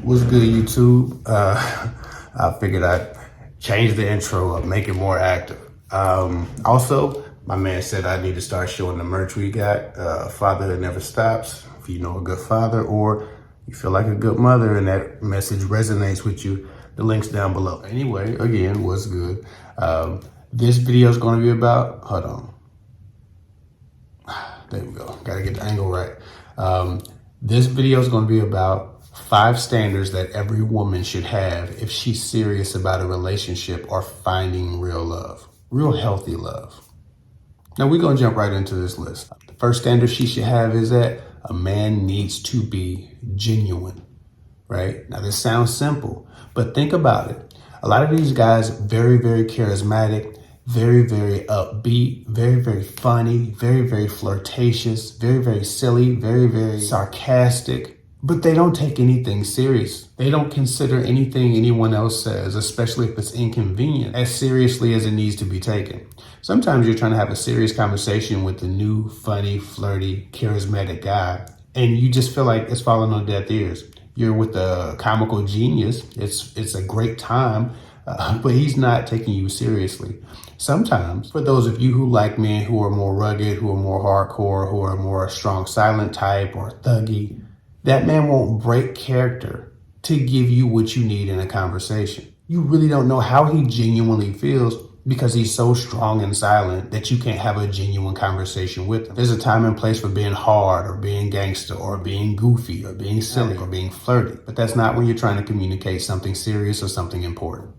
What's good, YouTube? I figured I'd change the intro up, make it more active. Also, my man said I need to start showing the merch we got. Fatherhood Never Stops. If you know a good father or you feel like a good mother and that message resonates with you, the link's down below. Anyway, again, what's good? This video is going to be about, hold on. There we go. Got to get the angle right. This video is going to be about 5 standards that every woman should have if she's serious about a relationship or finding real love, real healthy love. Now we're going to jump right into this list. The first standard she should have is that a man needs to be genuine, right? Now this sounds simple, but think about it. A lot of these guys, very, very charismatic, very, very upbeat, very, very funny, very, very flirtatious, very, very silly, very, very sarcastic, but they don't take anything serious. They don't consider anything anyone else says, especially if it's inconvenient, as seriously as it needs to be taken. Sometimes you're trying to have a serious conversation with a new, funny, flirty, charismatic guy, and you just feel like it's falling on deaf ears. You're with a comical genius. It's a great time, but he's not taking you seriously. Sometimes, for those of you who like men who are more rugged, who are more hardcore, who are more strong silent type or thuggy, that man won't break character to give you what you need in a conversation. You really don't know how he genuinely feels because he's so strong and silent that you can't have a genuine conversation with him. There's a time and place for being hard or being gangster or being goofy or being silly or being flirty, but that's not when you're trying to communicate something serious or something important.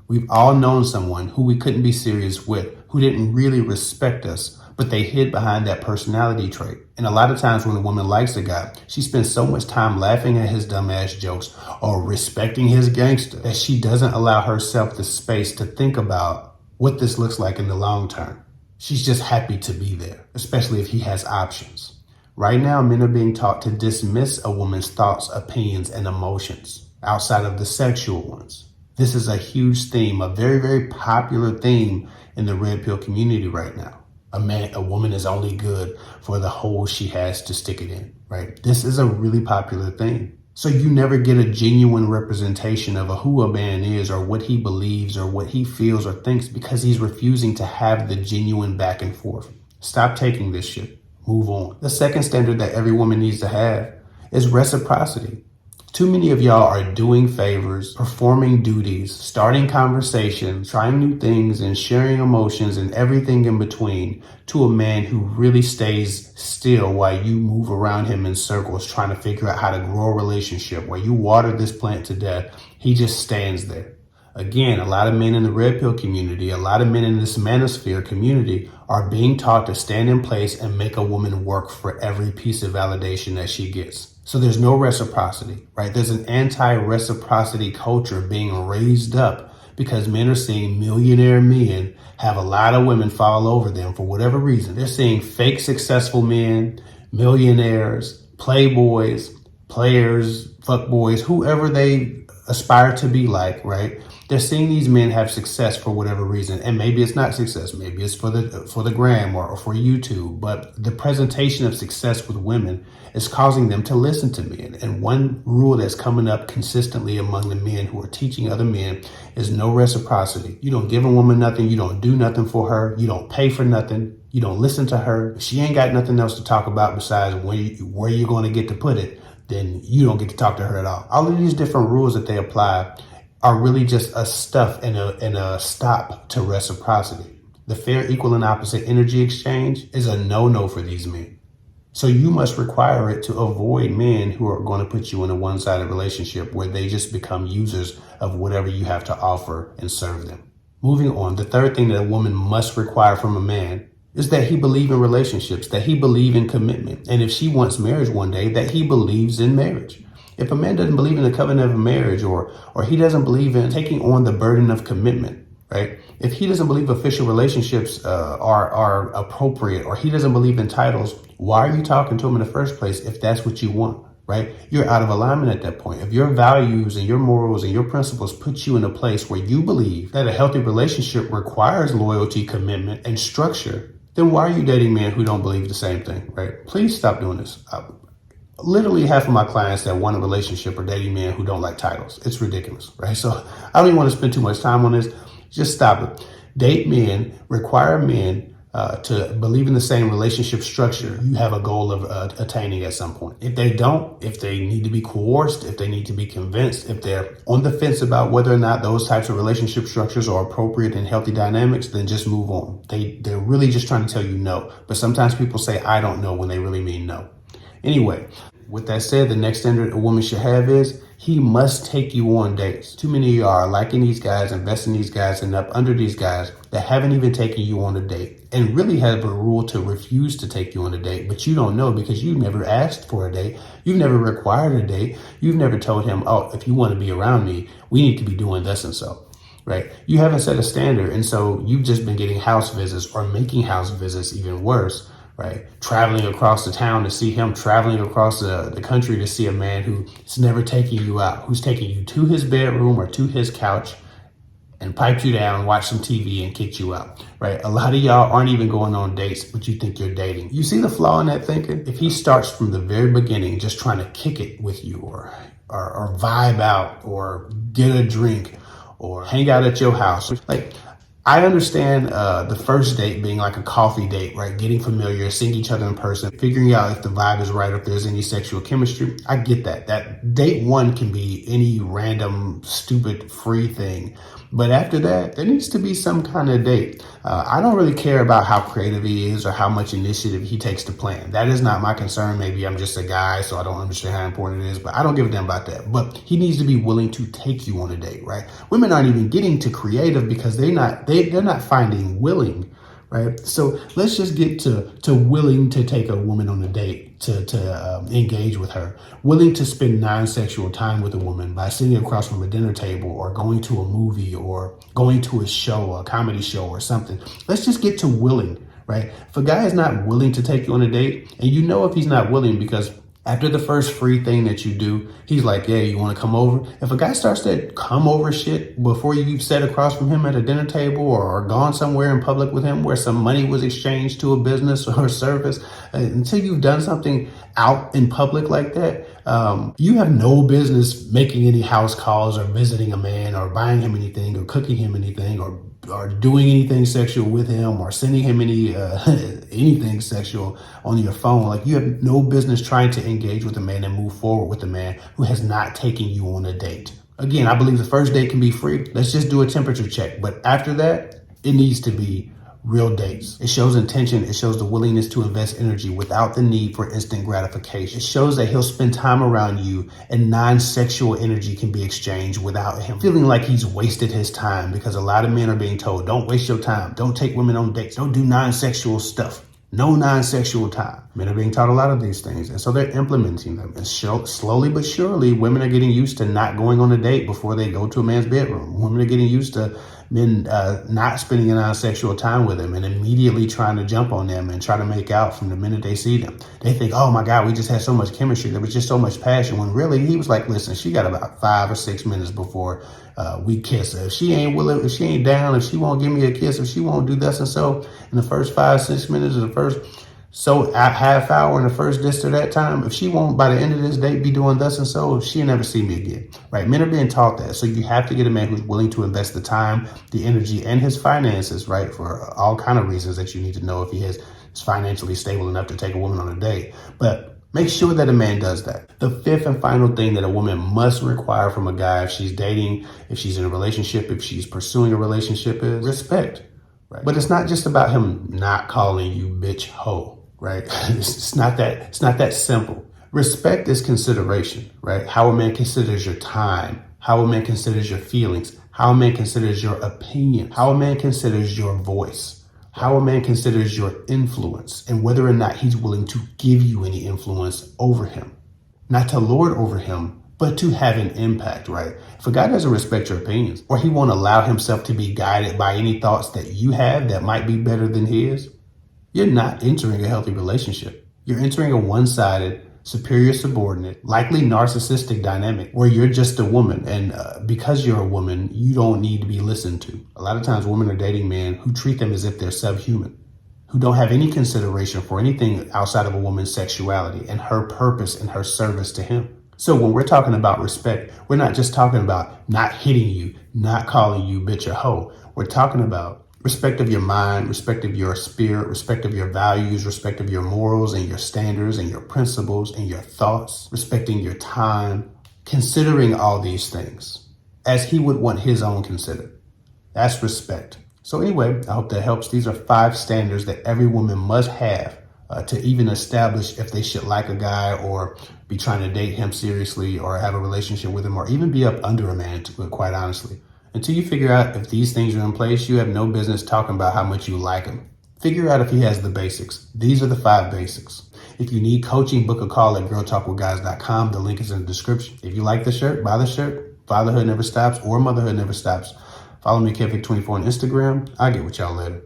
We've all known someone who we couldn't be serious with, who didn't really respect us, but they hid behind that personality trait. And a lot of times when a woman likes a guy, she spends so much time laughing at his dumbass jokes or respecting his gangster that she doesn't allow herself the space to think about what this looks like in the long term. She's just happy to be there, especially if he has options. Right now, men are being taught to dismiss a woman's thoughts, opinions, and emotions outside of the sexual ones. This is a huge theme, a very, very popular theme in the red pill community right now. A woman is only good for the hole she has to stick it in, right? This is a really popular thing. So you never get a genuine representation of who a man is or what he believes or what he feels or thinks because he's refusing to have the genuine back and forth. Stop taking this shit. Move on. The second standard that every woman needs to have is reciprocity. Too many of y'all are doing favors, performing duties, starting conversations, trying new things, and sharing emotions and everything in between to a man who really stays still while you move around him in circles trying to figure out how to grow a relationship. While you water this plant to death, he just stands there. Again, a lot of men in the red pill community, a lot of men in this manosphere community are being taught to stand in place and make a woman work for every piece of validation that she gets. So there's no reciprocity, right? There's an anti-reciprocity culture being raised up because men are seeing millionaire men have a lot of women fall over them for whatever reason. They're seeing fake successful men, millionaires, playboys, players, fuckboys, whoever they aspire to be like, right? They're seeing these men have success for whatever reason. And maybe it's not success. Maybe it's for the gram or for YouTube. But the presentation of success with women is causing them to listen to men. And one rule that's coming up consistently among the men who are teaching other men is no reciprocity. You don't give a woman nothing. You don't do nothing for her. You don't pay for nothing. You don't listen to her. She ain't got nothing else to talk about besides where you're going to get to put it. Then you don't get to talk to her at all. All of these different rules that they apply are really just a stuff and a stop to reciprocity. The fair, equal, and opposite energy exchange is a no-no for these men. So you must require it to avoid men who are going to put you in a one-sided relationship where they just become users of whatever you have to offer and serve them. Moving on, the third thing that a woman must require from a man is that he believe in relationships, that he believe in commitment. And if she wants marriage one day, that he believes in marriage. If a man doesn't believe in the covenant of marriage or he doesn't believe in taking on the burden of commitment, right? If he doesn't believe official relationships are appropriate or he doesn't believe in titles, why are you talking to him in the first place if that's what you want, right? You're out of alignment at that point. If your values and your morals and your principles put you in a place where you believe that a healthy relationship requires loyalty, commitment, and structure, then why are you dating men who don't believe the same thing, right? Please stop doing this. Literally half of my clients that want a relationship are dating men who don't like titles. It's ridiculous, right? So I don't even want to spend too much time on this. Just stop it. Date men, require men to believe in the same relationship structure you have a goal of attaining at some point. If they don't, if they need to be coerced, if they need to be convinced, if they're on the fence about whether or not those types of relationship structures are appropriate in healthy dynamics, then just move on. They're really just trying to tell you no. But sometimes people say, I don't know, when they really mean no. Anyway, with that said, the next standard a woman should have is he must take you on dates. Too many of you are liking these guys, investing these guys, and up under these guys that haven't even taken you on a date and really have a rule to refuse to take you on a date, but you don't know because you never asked for a date. You've never required a date. You've never told him, oh, if you want to be around me, we need to be doing this and so. Right? You haven't set a standard. And so you've just been getting house visits or making house visits even worse. Right? Traveling across the town to see him, traveling across the country to see a man who's never taking you out, who's taking you to his bedroom or to his couch and piped you down, watched some TV and kicked you out, right? A lot of y'all aren't even going on dates, but you think you're dating. You see the flaw in that thinking? If he starts from the very beginning just trying to kick it with you or vibe out or get a drink or hang out at your house, like, I understand the first date being like a coffee date, right? Getting familiar, seeing each other in person, figuring out if the vibe is right, if there's any sexual chemistry. I get that. That date one can be any random, stupid, free thing. But after that, there needs to be some kind of date. I don't really care about how creative he is or how much initiative he takes to plan. That is not my concern. Maybe I'm just a guy, so I don't understand how important it is, but I don't give a damn about that. But he needs to be willing to take you on a date, right? Women aren't even getting to creative because they're not finding willing, right? So let's just get to willing to take a woman on a date, to engage with her, willing to spend non-sexual time with a woman by sitting across from a dinner table or going to a movie or going to a show, a comedy show or something. Let's just get to willing, right? If a guy is not willing to take you on a date, and you know if he's not willing because after the first free thing that you do, he's like, yeah, you want to come over? If a guy starts that come over shit before you've sat across from him at a dinner table or gone somewhere in public with him where some money was exchanged to a business or a service, until you've done something out in public like that, you have no business making any house calls or visiting a man or buying him anything or cooking him anything or doing anything sexual with him or sending him any anything sexual on your phone. Like, you have no business trying to engage with a man and move forward with a man who has not taken you on a date. Again, I believe the first date can be free. Let's just do a temperature check. But after that, it needs to be real dates. It shows intention. It shows the willingness to invest energy without the need for instant gratification. It shows that he'll spend time around you and non-sexual energy can be exchanged without him feeling like he's wasted his time, because a lot of men are being told, don't waste your time. Don't take women on dates. Don't do non-sexual stuff. No non-sexual time. Men are being taught a lot of these things, and so they're implementing them. And slowly but surely, women are getting used to not going on a date before they go to a man's bedroom. Women are getting used to men not spending a non-sexual time with them and immediately trying to jump on them and try to make out from the minute they see them. They think, oh my God, we just had so much chemistry. There was just so much passion. When really, he was like, listen, she got about 5 or 6 minutes before we kiss her. If she ain't willing, if she ain't down, if she won't give me a kiss, if she won't do this and so in the first 5, 6 minutes of the first half hour in the first this or that time, if she won't by the end of this date be doing thus and so, she'll never see me again, right? Men are being taught that. So you have to get a man who's willing to invest the time, the energy, and his finances, right? For all kind of reasons that you need to know if he is financially stable enough to take a woman on a date. But make sure that a man does that. The fifth and final thing that a woman must require from a guy if she's dating, if she's in a relationship, if she's pursuing a relationship, is respect, right? But it's not just about him not calling you bitch hoe. Right? It's not that simple. Respect is consideration, right? How a man considers your time, how a man considers your feelings, how a man considers your opinion, how a man considers your voice, how a man considers your influence, and whether or not he's willing to give you any influence over him. Not to lord over him, but to have an impact, right? If a guy doesn't respect your opinions, or he won't allow himself to be guided by any thoughts that you have that might be better than his, you're not entering a healthy relationship. You're entering a one-sided, superior subordinate, likely narcissistic dynamic where you're just a woman. And because you're a woman, you don't need to be listened to. A lot of times women are dating men who treat them as if they're subhuman, who don't have any consideration for anything outside of a woman's sexuality and her purpose and her service to him. So when we're talking about respect, we're not just talking about not hitting you, not calling you bitch or hoe. We're talking about respect of your mind, respect of your spirit, respect of your values, respect of your morals and your standards and your principles and your thoughts, respecting your time, considering all these things as he would want his own considered. That's respect. So anyway, I hope that helps. These are 5 standards that every woman must have to even establish if they should like a guy or be trying to date him seriously or have a relationship with him or even be up under a man, quite honestly. Until you figure out if these things are in place, you have no business talking about how much you like him. Figure out if he has the basics. These are the 5 basics. If you need coaching, book a call at girltalkwithguys.com. The link is in the description. If you like the shirt, buy the shirt. Fatherhood Never Stops or Motherhood Never Stops. Follow me, Kevin24 on Instagram. I'll get with y'all later.